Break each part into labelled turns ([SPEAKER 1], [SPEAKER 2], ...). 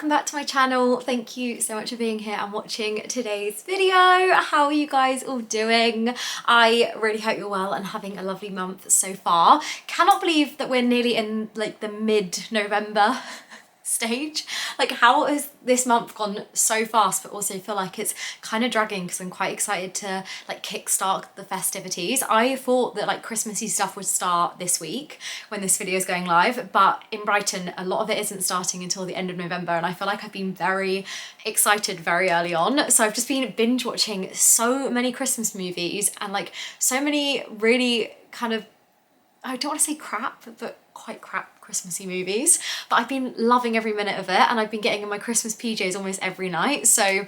[SPEAKER 1] welcome back to my channel. Thank you so much for being here and watching today's video. How are you guys all doing? I really hope you're well and having a lovely month so far. Cannot believe that we're nearly in like the mid-November stage. Like, how has this month gone so fast, but also feel like it's kind of dragging because I'm quite excited to like kickstart the festivities. I thought that like Christmassy stuff would start this week when this video is going live, but in Brighton a lot of it isn't starting until the end of November, and I feel like I've been very excited very early on. So I've just been binge watching so many Christmas movies and like so many really kind of, I don't want to say crap, but quite crap Christmassy movies, but I've been loving every minute of it, and I've been getting in my Christmas PJs almost every night. So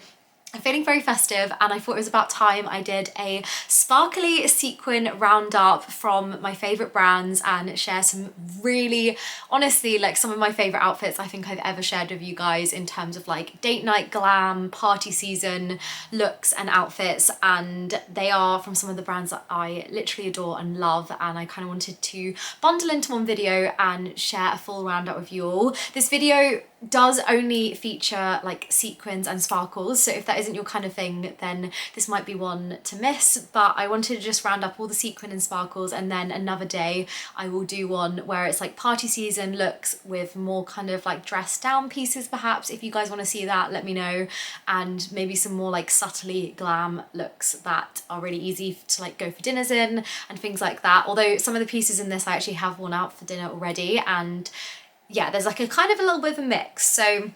[SPEAKER 1] I'm feeling very festive, and I thought it was about time I did a sparkly sequin roundup from my favourite brands and share some really, honestly, like some of my favourite outfits I think I've ever shared with you guys in terms of like date night, glam, party season looks and outfits. And they are from some of the brands that I literally adore and love, and I kind of wanted to bundle into one video and share a full roundup with you all. This video does only feature like sequins and sparkles, so if that isn't your kind of thing, then this might be one to miss. But I wanted to just round up all the sequin and sparkles, and then another day I will do one where it's like party season looks with more kind of like dressed down pieces perhaps. If you guys want to see that, let me know. And maybe some more like subtly glam looks that are really easy to like go for dinners in and things like that. Although some of the pieces in this I actually have worn out for dinner already, and yeah, there's like a kind of a little bit of a mix. So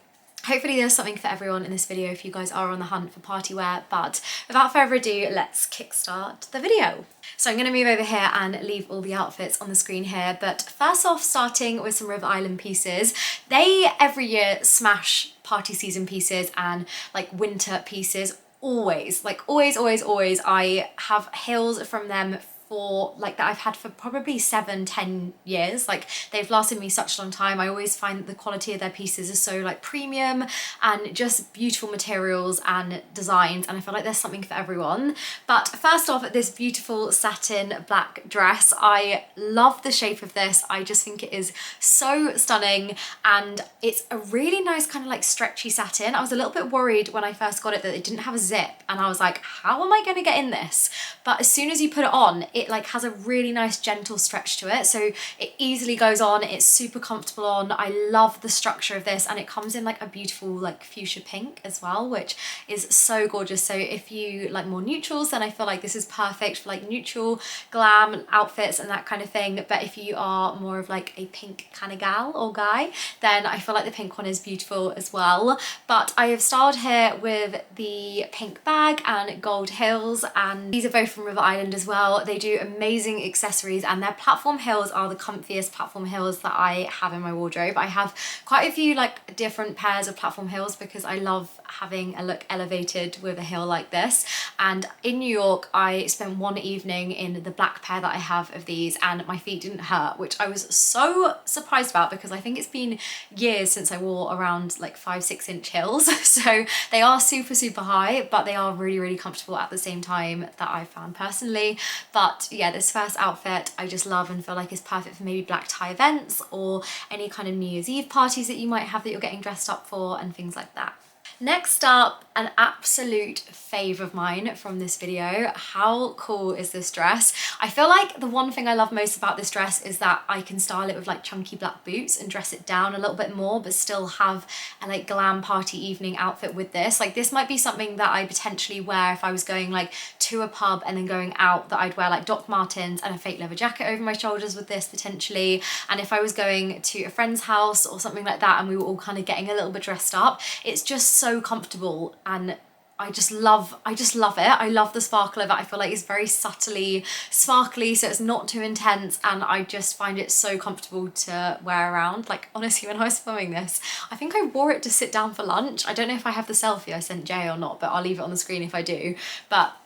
[SPEAKER 1] hopefully there's something for everyone in this video if you guys are on the hunt for party wear. But without further ado, let's kickstart the video. So I'm going to move over here and leave all the outfits on the screen here. But first off, starting with some River Island pieces. They every year smash party season pieces and like winter pieces. Always, like always. I have heels from them for like that I've had for probably 7-10 years. Like, they've lasted me such a long time. I always find that the quality of their pieces is so like premium and just beautiful materials and designs, and I feel like there's something for everyone. But first off, this beautiful satin black dress. I love the shape of this. I just think it is so stunning, and it's a really nice kind of like stretchy satin. I was a little bit worried when I first got it that it didn't have a zip, and I was like, how am I going to get in this? But as soon as you put it on, it like has a really nice gentle stretch to it, so it easily goes on. It's super comfortable on. I love the structure of this, and it comes in like a beautiful like fuchsia pink as well, which is so gorgeous. So if you like more neutrals, then I feel like this is perfect for like neutral glam outfits and that kind of thing. But if you are more of like a pink kind of gal or guy, then I feel like the pink one is beautiful as well. But I have styled here with the pink bag and gold heels, and these are both from River Island as well. They do amazing accessories, and their platform heels are the comfiest platform heels that I have in my wardrobe. I have quite a few like different pairs of platform heels because I love having a look elevated with a heel like this. And in New York I spent one evening in the black pair that I have of these, and my feet didn't hurt, which I was so surprised about because I think it's been years since I wore around like 5-6 inch heels. So they are super high, but they are really comfortable at the same time, that I found personally. But yeah, this first outfit I just love and feel like is perfect for maybe black tie events or any kind of New Year's Eve parties that you might have that you're getting dressed up for and things like that. Next up, an absolute fave of mine from this video. How cool is this dress? I feel like the one thing I love most about this dress is that I can style it with like chunky black boots and dress it down a little bit more, but still have a like glam party evening outfit with this. Like, this might be something that I potentially wear if I was going like to a pub and then going out, that I'd wear like Doc Martens and a fake leather jacket over my shoulders with this potentially. And if I was going to a friend's house or something like that and we were all kind of getting a little bit dressed up, it's just so comfortable, and I just love it. I love the sparkle of it. I feel like it's very subtly sparkly, so it's not too intense, and I just find it so comfortable to wear around. Like, honestly, when I was filming this, I think I wore it to sit down for lunch. I don't know if I have the selfie I sent Jay or not, but I'll leave it on the screen if I do. But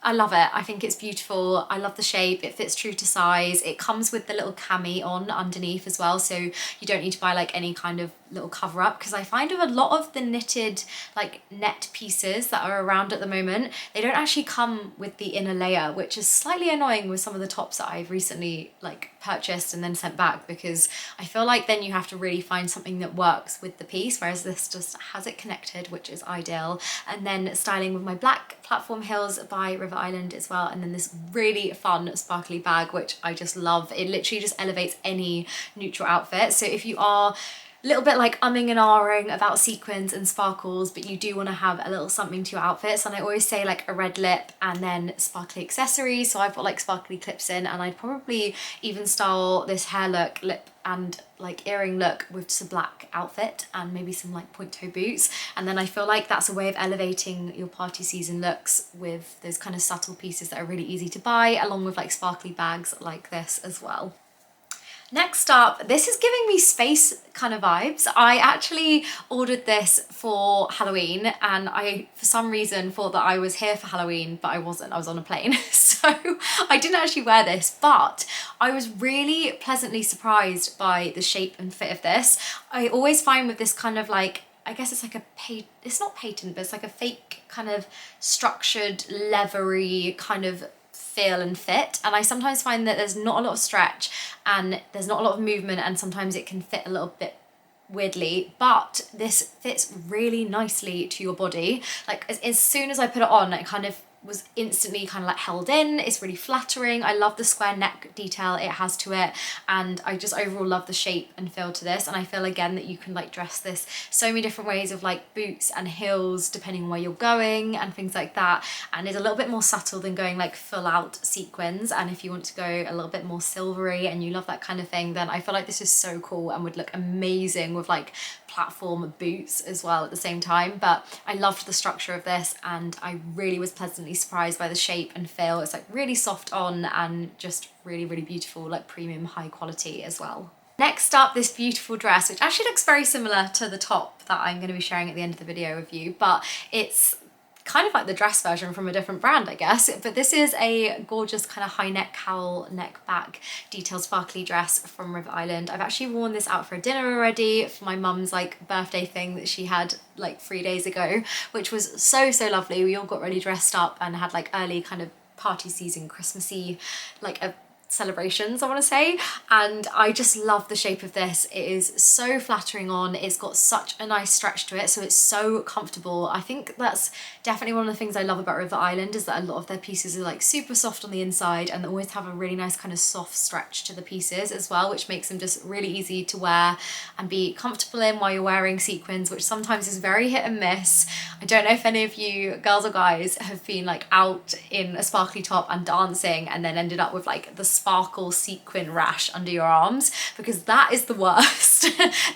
[SPEAKER 1] I love it. I think it's beautiful. I love the shape. It fits true to size. It comes with the little cami on underneath as well, so you don't need to buy like any kind of little cover up, because I find with a lot of the knitted like net pieces that are around at the moment, they don't actually come with the inner layer, which is slightly annoying with some of the tops that I've recently like purchased and then sent back, because I feel like then you have to really find something that works with the piece, whereas this just has it connected, which is ideal. And then styling with my black platform heels by River Island as well, and then this really fun sparkly bag, which I just love. It literally just elevates any neutral outfit. So if you are a little bit like umming and ahhing about sequins and sparkles, but you do want to have a little something to your outfits, and I always say like a red lip and then sparkly accessories. So I've got like sparkly clips in, and I'd probably even style this hair look, lip and like earring look with just a black outfit and maybe some like point toe boots. And then I feel like that's a way of elevating your party season looks with those kind of subtle pieces that are really easy to buy, along with like sparkly bags like this as well. Next up, this is giving me space kind of vibes. I actually ordered this for Halloween, and I, for some reason, thought that I was here for Halloween, but I wasn't. I was on a plane. So I didn't actually wear this, but I was really pleasantly surprised by the shape and fit of this. I always find with this kind of like, I guess it's like a it's not patent, but it's like a fake kind of structured, leathery kind of feel and fit, and I sometimes find that there's not a lot of stretch and there's not a lot of movement, and sometimes it can fit a little bit weirdly, but this fits really nicely to your body. Like as soon as I put it on, it kind of was instantly kind of like held in. It's really flattering. I love the square neck detail it has to it, and I just overall love the shape and feel to this. And I feel again that you can like dress this so many different ways, of like boots and heels depending on where you're going and things like that, and it's a little bit more subtle than going like full out sequins. And if you want to go a little bit more silvery and you love that kind of thing, then I feel like this is so cool and would look amazing with like platform boots as well at the same time. But I loved the structure of this, and I really was pleasantly surprised by the shape and feel. It's like really soft on and just really, really beautiful, like premium high quality as well. Next up, this beautiful dress, which actually looks very similar to the top that I'm going to be sharing at the end of the video with you, but it's kind of like the dress version from a different brand, I guess. But this is a gorgeous kind of high neck cowl neck back detailed sparkly dress from River Island. I've actually worn this out for a dinner already for my mum's like birthday thing that she had like 3 days ago, which was so lovely. We all got really dressed up and had like early kind of party season Christmassy like a celebrations, I want to say, and I just love the shape of this. It is so flattering on. It's got such a nice stretch to it, so it's so comfortable. I think that's definitely one of the things I love about River Island, is that a lot of their pieces are like super soft on the inside, and they always have a really nice kind of soft stretch to the pieces as well, which makes them just really easy to wear and be comfortable in while you're wearing sequins, which sometimes is very hit and miss. I don't know if any of you girls or guys have been like out in a sparkly top and dancing and then ended up with like the sparkle sequin rash under your arms, because that is the worst.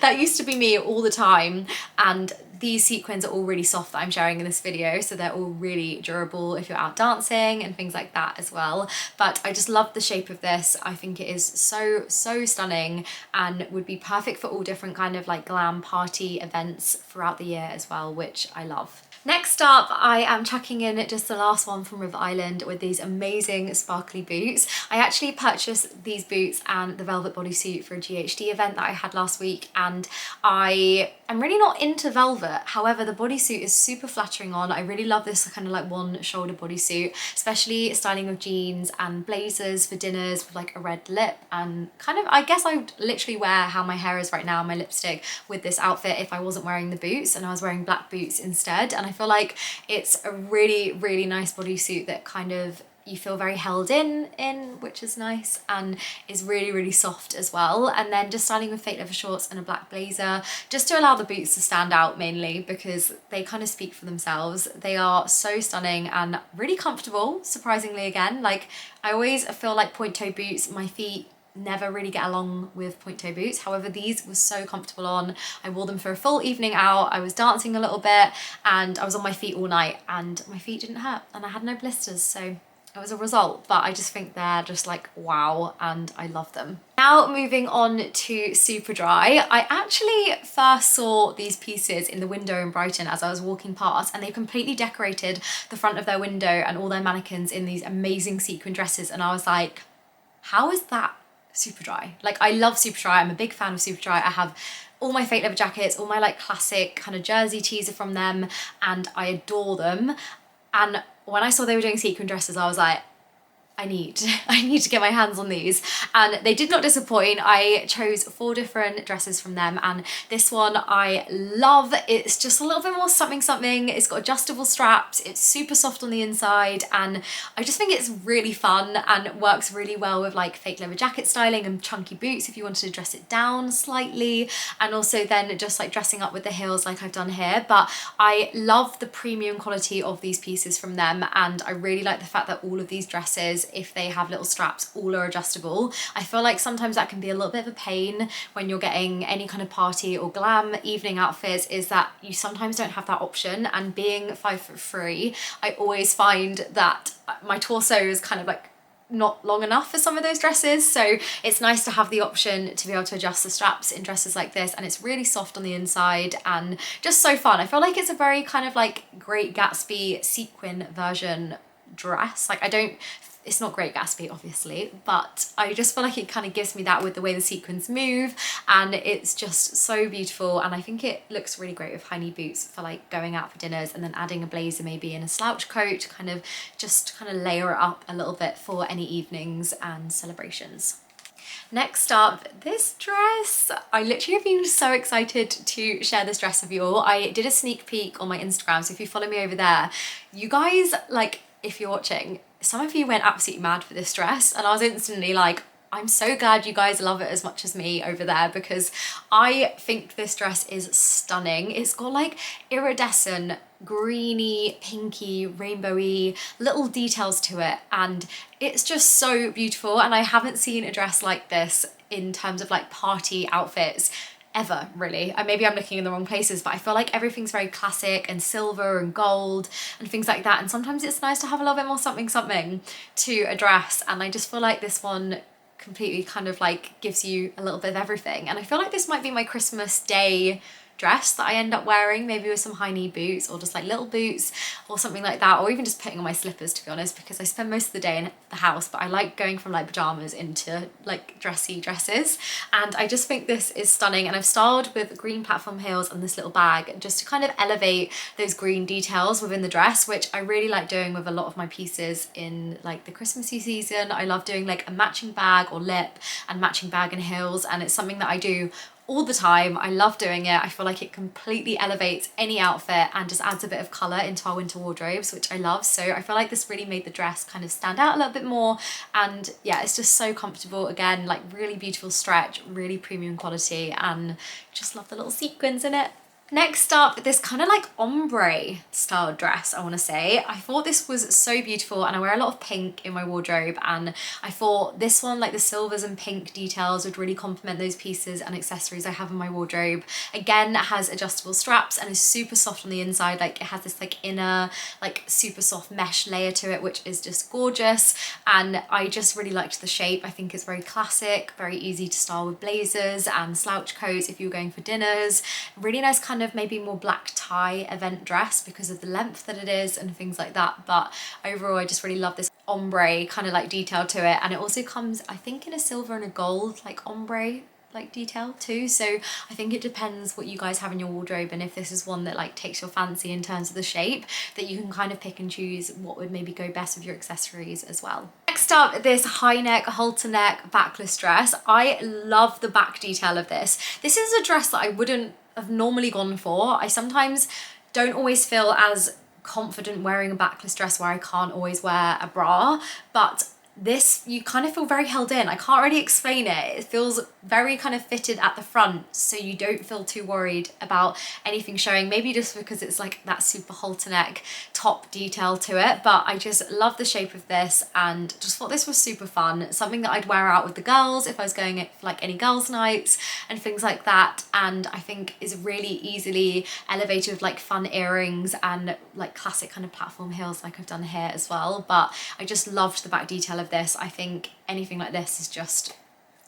[SPEAKER 1] That used to be me all the time, and these sequins are all really soft that I'm sharing in this video, so they're all really durable if you're out dancing and things like that as well. But I just love the shape of this. I think it is so stunning and would be perfect for all different kind of like glam party events throughout the year as well, which I love. Next up, I am chucking in just the last one from River Island with these amazing sparkly boots. I actually purchased these boots and the velvet bodysuit for a GHD event that I had last week, and I am really not into velvet. However, the bodysuit is super flattering on. I really love this kind of like one shoulder bodysuit, especially styling with jeans and blazers for dinners with like a red lip, and kind of, I guess I would literally wear how my hair is right now, my lipstick, with this outfit if I wasn't wearing the boots and I was wearing black boots instead. And I feel like it's a really nice bodysuit that kind of you feel very held in, which is nice, and is really soft as well. And then just styling with fake leather shorts and a black blazer, just to allow the boots to stand out mainly, because they kind of speak for themselves. They are so stunning and really comfortable, surprisingly again. Like, I always feel like point toe boots, my feet never really get along with point toe boots. However, these were so comfortable on. I wore them for a full evening out. I was dancing a little bit and I was on my feet all night, and my feet didn't hurt and I had no blisters, so it was a result, but I just think they're just like wow, and I love them. Now moving on to Superdry. I actually first saw these pieces in the window in Brighton as I was walking past, and they completely decorated the front of their window and all their mannequins in these amazing sequin dresses, and I was like, how is that Superdry? Like, I love Superdry, I'm a big fan of Superdry. I have all my fake leather jackets, all my like classic kind of jersey tees are from them, and I adore them. And when I saw they were doing sequin dresses, I was like, I need to get my hands on these, and they did not disappoint. I chose 4 different dresses from them, and this one I love. It's just a little bit more something something. It's got adjustable straps, it's super soft on the inside, and I just think it's really fun and works really well with like fake leather jacket styling and chunky boots if you wanted to dress it down slightly, and also then just like dressing up with the heels like I've done here. But I love the premium quality of these pieces from them, and I really like the fact that all of these dresses, if they have little straps, all are adjustable. I feel like sometimes that can be a little bit of a pain when you're getting any kind of party or glam evening outfits, is that you sometimes don't have that option. And being 5'3", I always find that my torso is kind of like not long enough for some of those dresses, so it's nice to have the option to be able to adjust the straps in dresses like this, and it's really soft on the inside and just so fun. I feel like it's a very kind of like Great Gatsby sequin version dress. Like, it's not Great Gatsby obviously, but I just feel like it kind of gives me that with the way the sequins move, and it's just so beautiful. And I think it looks really great with high knee boots for like going out for dinners, and then adding a blazer maybe in a slouch coat to kind of layer it up a little bit for any evenings and celebrations. Next up, this dress. I literally have been so excited to share this dress with you all. I did a sneak peek on my Instagram, so if you follow me over there, you guys, like, if you're watching, some of you went absolutely mad for this dress, and I was instantly like, I'm so glad you guys love it as much as me over there, because I think this dress is stunning. It's got like iridescent, greeny, pinky, rainbowy little details to it, and it's just so beautiful. And I haven't seen a dress like this in terms of like party outfits ever, really. Maybe I'm looking in the wrong places, but I feel like everything's very classic and silver and gold and things like that, and sometimes it's nice to have a little bit more something something to a dress, and I just feel like this one completely kind of like gives you a little bit of everything. And I feel like this might be my Christmas Day dress that I end up wearing, maybe with some high knee boots or just like little boots or something like that, or even just putting on my slippers, to be honest, because I spend most of the day in the house, but I like going from like pajamas into like dressy dresses. And I just think this is stunning, and I've styled with green platform heels and this little bag just to kind of elevate those green details within the dress, which I really like doing with a lot of my pieces in like the Christmassy season. I love doing like a matching bag or lip and matching bag and heels, and it's something that I do all the time. I love doing it. I feel like it completely elevates any outfit and just adds a bit of colour into our winter wardrobes, which I love. So I feel like this really made the dress kind of stand out a little bit more, and yeah, it's just so comfortable. Again, like really beautiful stretch, really premium quality, and just love the little sequins in it. Next up, this kind of like ombre style dress, I want to say. I thought this was so beautiful, and I wear a lot of pink in my wardrobe, and I thought this one, like the silvers and pink details, would really complement those pieces and accessories I have in my wardrobe. Again, it has adjustable straps and is super soft on the inside. Like, it has this like inner like super soft mesh layer to it, which is just gorgeous, and I just really liked the shape. I think it's very classic, very easy to style with blazers and slouch coats if you're going for dinners. Really nice kind of maybe more black tie event dress because of the length that it is and things like that. But overall, I just really love this ombre kind of like detail to it, and it also comes, I think, in a silver and a gold like ombre like detail too. So I think it depends what you guys have in your wardrobe, and if this is one that like takes your fancy in terms of the shape, that you can kind of pick and choose what would maybe go best with your accessories as well. Next up, this high neck, halter neck backless dress. I love the back detail of this. This is a dress that I wouldn't have normally gone for. I sometimes don't always feel as confident wearing a backless dress where I can't always wear a bra, but this, you kind of feel very held in. I can't really explain it. It feels very kind of fitted at the front, so you don't feel too worried about anything showing, maybe just because it's like that super halter neck top detail to it. But I just love the shape of this and just thought this was super fun, something that I'd wear out with the girls if I was going for like any girls nights and things like that. And I think is really easily elevated with like fun earrings and like classic kind of platform heels like I've done here as well. But I just loved the back detail of this. I think anything like this is just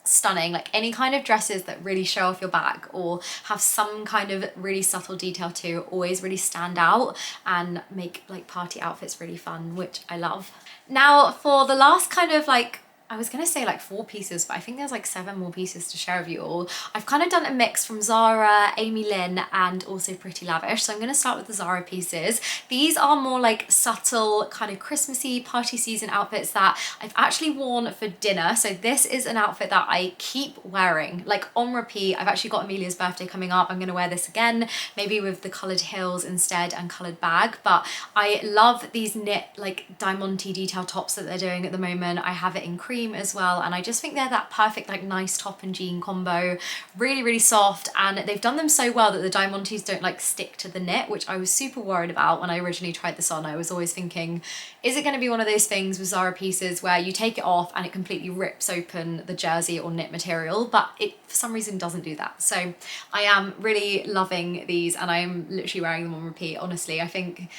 [SPEAKER 1] stunning. Like any kind of dresses that really show off your back or have some kind of really subtle detail to always really stand out and make like party outfits really fun, which I love. Now for the last kind of like, I was gonna say like 4 pieces, but I think there's like 7 more pieces to share with you all. I've kind of done a mix from Zara, Amylynn, and also Pretty Lavish. So I'm gonna start with the Zara pieces. These are more like subtle kind of Christmassy party season outfits that I've actually worn for dinner. So this is an outfit that I keep wearing, like on repeat. I've actually got Amelia's birthday coming up. I'm gonna wear this again, maybe with the coloured heels instead and coloured bag. But I love these knit like diamante detail tops that they're doing at the moment. I have it in cream as well, and I just think they're that perfect like nice top and jean combo, really soft, and they've done them so well that the diamantes don't like stick to the knit, which I was super worried about when I originally tried this on. I was always thinking, is it going to be one of those things with Zara pieces where you take it off and it completely rips open the jersey or knit material? But it for some reason doesn't do that. So I am really loving these and I am literally wearing them on repeat. Honestly, I think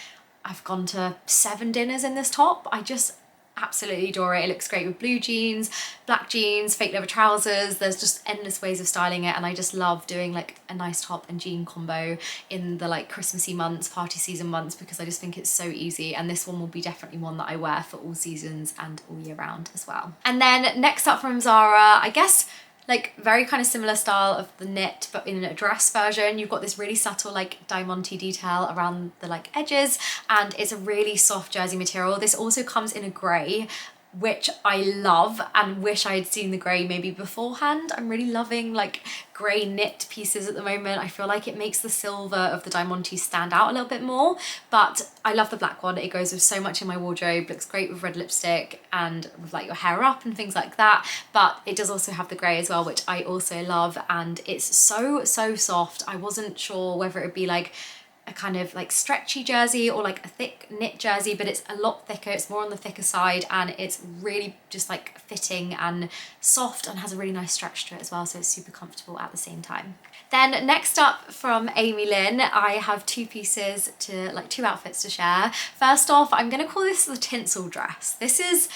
[SPEAKER 1] I've gone to 7 dinners in this top. I just absolutely adore it. It looks great with blue jeans, black jeans, fake leather trousers. There's just endless ways of styling it, and I just love doing like a nice top and jean combo in the like Christmassy months, party season months, because I just think it's so easy. And this one will be definitely one that I wear for all seasons and all year round as well. And then next up from Zara, I guess like very kind of similar style of the knit, but in a dress version. You've got this really subtle like diamante detail around the like edges, and it's a really soft jersey material. This also comes in a grey, which I love and wish I had seen the grey maybe beforehand. I'm really loving like grey knit pieces at the moment. I feel like it makes the silver of the diamante stand out a little bit more, but I love the black one. It goes with so much in my wardrobe, looks great with red lipstick and with like your hair up and things like that. But it does also have the grey as well, which I also love, and it's so soft. I wasn't sure whether it would be like a kind of like stretchy jersey or like a thick knit jersey, but it's a lot thicker. It's more on the thicker side, and it's really just like fitting and soft and has a really nice stretch to it as well, so it's super comfortable at the same time. Then next up from Amylynn, I have 2 pieces to like 2 outfits to share. First off, I'm gonna call this the tinsel dress. This is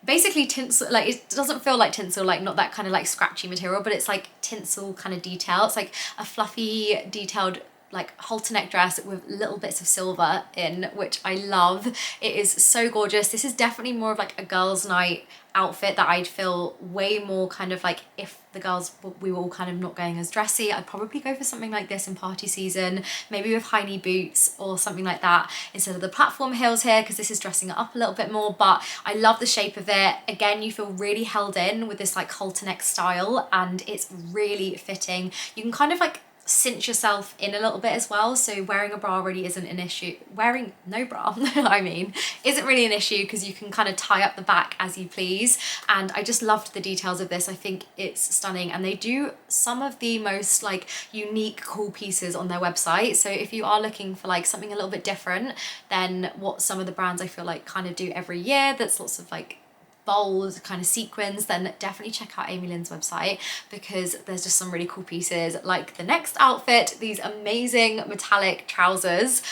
[SPEAKER 1] basically tinsel, like it doesn't feel like tinsel, like not that kind of like scratchy material, but it's like tinsel kind of detail. It's like a fluffy detailed like halter neck dress with little bits of silver in, which I love. It is so gorgeous. This is definitely more of like a girls' night outfit that I'd feel way more kind of like, if the girls, we were all kind of not going as dressy, I'd probably go for something like this in party season, maybe with high knee boots or something like that instead of the platform heels here, because this is dressing it up a little bit more. But I love the shape of it. Again, you feel really held in with this like halter neck style, and it's really fitting. You can kind of like cinch yourself in a little bit as well, so wearing a bra really isn't an issue. Wearing no bra I mean isn't really an issue, because you can kind of tie up the back as you please. And I just loved the details of this. I think it's stunning, and they do some of the most like unique cool pieces on their website. So if you are looking for like something a little bit different than what some of the brands I feel like kind of do every year, that's lots of like bold kind of sequins, then definitely check out Amylynn's website, because there's just some really cool pieces. Like the next outfit, these amazing metallic trousers.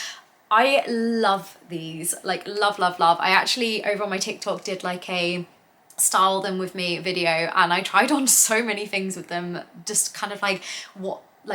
[SPEAKER 1] I love these, like love. I actually over on my TikTok did like a style them with me video, and I tried on so many things with them, just kind of like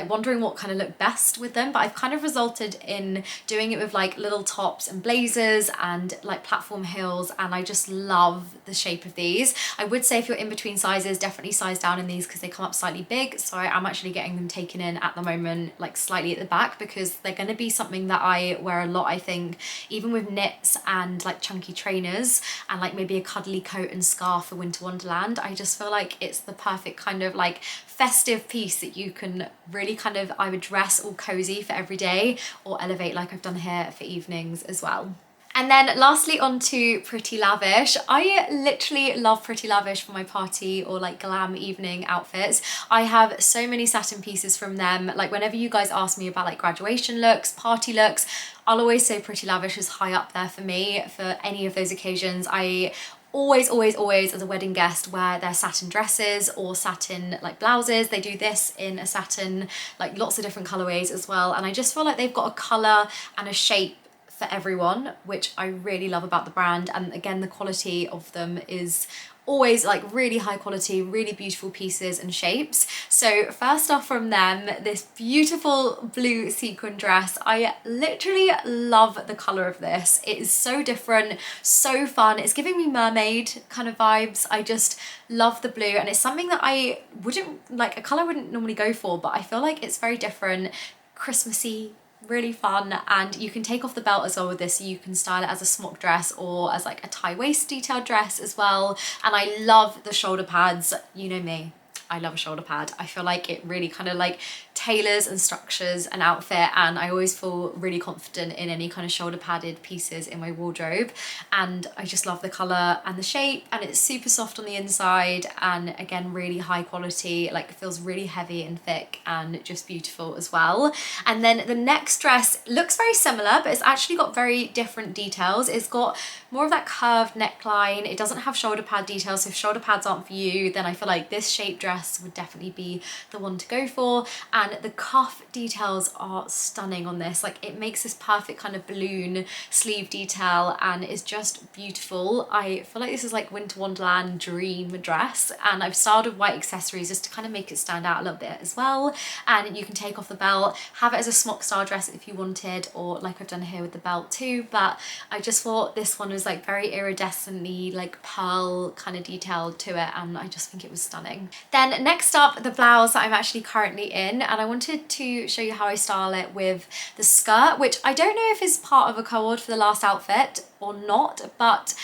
[SPEAKER 1] wondering what kind of looked best with them. But I've kind of resulted in doing it with like little tops and blazers and like platform heels, and I just love the shape of these. I would say if you're in between sizes, definitely size down in these, because they come up slightly big. So I'm actually getting them taken in at the moment like slightly at the back, because they're going to be something that I wear a lot, I think, even with knits and like chunky trainers and like maybe a cuddly coat and scarf for winter wonderland. I just feel like it's the perfect kind of like festive piece that you can really kind of either dress all cozy for every day or elevate like I've done here for evenings as well. And then lastly on to Pretty Lavish. I literally love Pretty Lavish for my party or like glam evening outfits. I have so many satin pieces from them. Like whenever you guys ask me about like graduation looks, party looks, I'll always say Pretty Lavish is high up there for me for any of those occasions. I always as a wedding guest wear their satin dresses or satin like blouses. They do this in a satin, like lots of different colorways as well, and I just feel like they've got a color and a shape for everyone, which I really love about the brand. And again, the quality of them is always like really high quality, really beautiful pieces and shapes. So first off from them, this beautiful blue sequin dress. I literally love the color of this. It is so different, so fun. It's giving me mermaid kind of vibes. I just love the blue, and it's something that I wouldn't like, a color I wouldn't normally go for, but I feel like it's very different, Christmassy, really fun. And you can take off the belt as well with this, so you can style it as a smock dress or as like a tie waist detailed dress as well. And I love the shoulder pads. You know me, I love a shoulder pad. I feel like it really kind of like tailors and structures an outfit, and I always feel really confident in any kind of shoulder padded pieces in my wardrobe. And I just love the color and the shape, and it's super soft on the inside, and again really high quality. Like it feels really heavy and thick and just beautiful as well. And then the next dress looks very similar, but it's actually got very different details. It's got more of that curved neckline. It doesn't have shoulder pad details, so if shoulder pads aren't for you, then I feel like this shape dress would definitely be the one to go for. And the cuff details are stunning on this. Like it makes this perfect kind of balloon sleeve detail and is just beautiful. I feel like this is like Winter Wonderland dream dress, and I've styled with white accessories just to kind of make it stand out a little bit as well. And you can take off the belt, have it as a smock style dress if you wanted, or like I've done here with the belt too. But I just thought this one was like very iridescently like pearl kind of detailed to it, and I just think it was stunning. Then next up, the blouse that I'm actually currently in, and I wanted to show you how I style it with the skirt, which I don't know if is part of a co-ord for the last outfit or not, but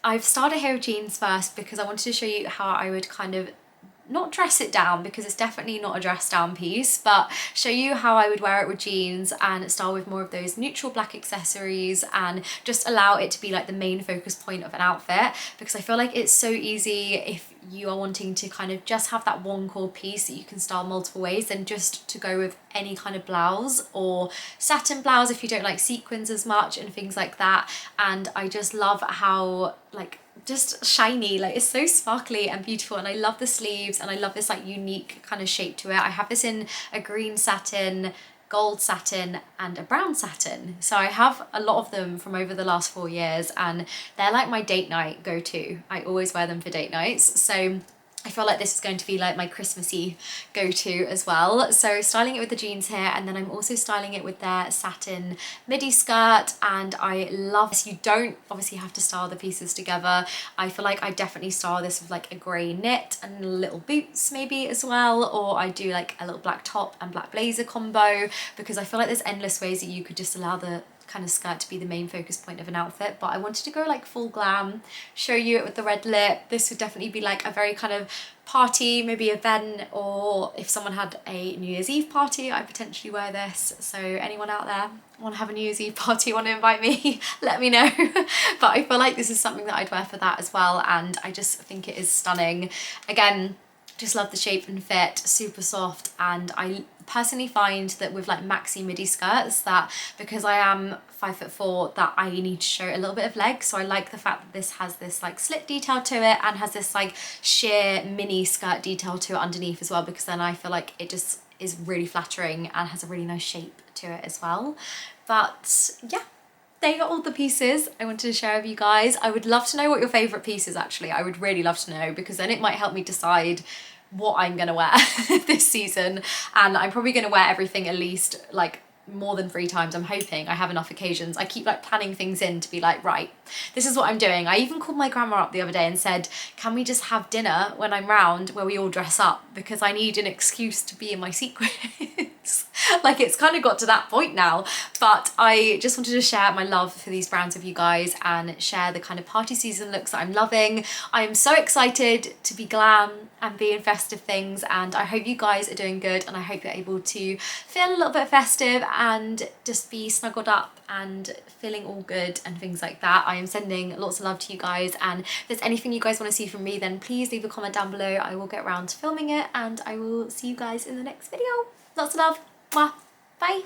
[SPEAKER 1] I've styled it here with jeans first because I wanted to show you how I would kind of not dress it down, because it's definitely not a dress down piece, but show you how I would wear it with jeans and style with more of those neutral black accessories, and just allow it to be like the main focus point of an outfit. Because I feel like it's so easy if you are wanting to kind of just have that one core piece that you can style multiple ways, then just to go with any kind of blouse or satin blouse if you don't like sequins as much and things like that. And I just love how like just shiny, like it's so sparkly and beautiful, and I love the sleeves, and I love this like unique kind of shape to it. I have this in a green satin, gold satin and a brown satin, so I have a lot of them from over the last 4 years, and they're like my date night go-to. I always wear them for date nights, so I feel like this is going to be like my Christmassy go-to as well. So styling it with the jeans here, and then I'm also styling it with their satin midi skirt, and I love this. You don't obviously have to style the pieces together. I feel like I definitely style this with like a grey knit and little boots maybe as well, or I do like a little black top and black blazer combo, because I feel like there's endless ways that you could just allow the kind of skirt to be the main focus point of an outfit. But I wanted to go like full glam, show you it with the red lip. This would definitely be like a very kind of party, maybe event, or if someone had a New Year's Eve party, I potentially wear this. So anyone out there want to have a New Year's Eve party, want to invite me, let me know. But I feel like this is something that I'd wear for that as well, and I just think it is stunning. Again, just love the shape and fit, super soft. And I personally find that with like maxi midi skirts, that because I am 5'4", that I need to show a little bit of leg. So I like the fact that this has this like slit detail to it, and has this like sheer mini skirt detail to it underneath as well, because then I feel like it just is really flattering and has a really nice shape to it as well. But yeah, they are all the pieces I wanted to share with you guys. I would love to know what your favourite piece is actually. I would really love to know, because then it might help me decide what I'm gonna wear this season. And I'm probably gonna wear everything at least like more than 3 times. I'm hoping I have enough occasions. I keep like planning things in to be like, right, this is what I'm doing. I even called my grandma up the other day and said, can we just have dinner when I'm round where we all dress up, because I need an excuse to be in my sequins. Like, it's kind of got to that point now. But I just wanted to share my love for these brands with you guys and share the kind of party season looks that I'm loving. I am so excited to be glam and be in festive things, and I hope you guys are doing good, and I hope you're able to feel a little bit festive and just be snuggled up and feeling all good and things like that. I am sending lots of love to you guys, and if there's anything you guys want to see from me, then please leave a comment down below. I will get around to filming it, and I will see you guys in the next video. Lots of love. Mwah. Bye.